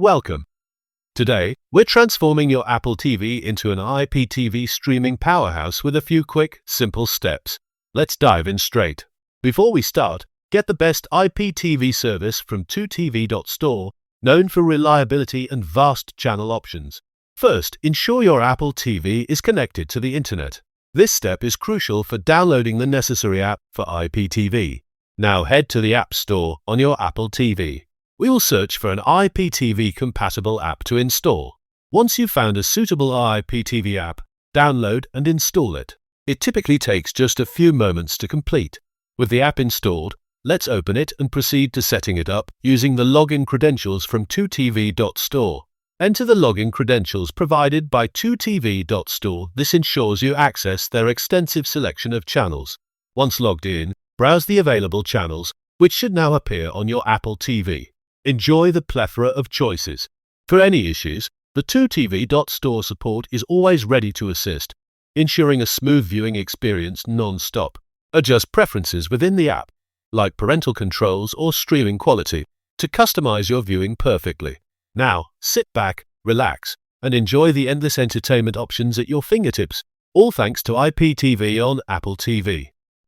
Welcome. Today, we're transforming your Apple TV into an IPTV streaming powerhouse with a few quick, simple steps. Let's dive in straight. Before we start, get the best IPTV service from 2tv.store, known for reliability and vast channel options. First, ensure your Apple TV is connected to the internet. This step is crucial for downloading the necessary app for IPTV. Now head to the App Store on your Apple TV. We will search for an IPTV-compatible app to install. Once you've found a suitable IPTV app, download and install it. It typically takes just a few moments to complete. With the app installed, let's open it and proceed to setting it up using the login credentials from 2tv.store. Enter the login credentials provided by 2tv.store. This ensures you access their extensive selection of channels. Once logged in, browse the available channels, which should now appear on your Apple TV. Enjoy the plethora of choices. For any issues, the 2tv.store support is always ready to assist, ensuring a smooth viewing experience non-stop. Adjust preferences within the app, like parental controls or streaming quality, to customize your viewing perfectly. Now, sit back, relax, and enjoy the endless entertainment options at your fingertips, all thanks to IPTV on Apple TV.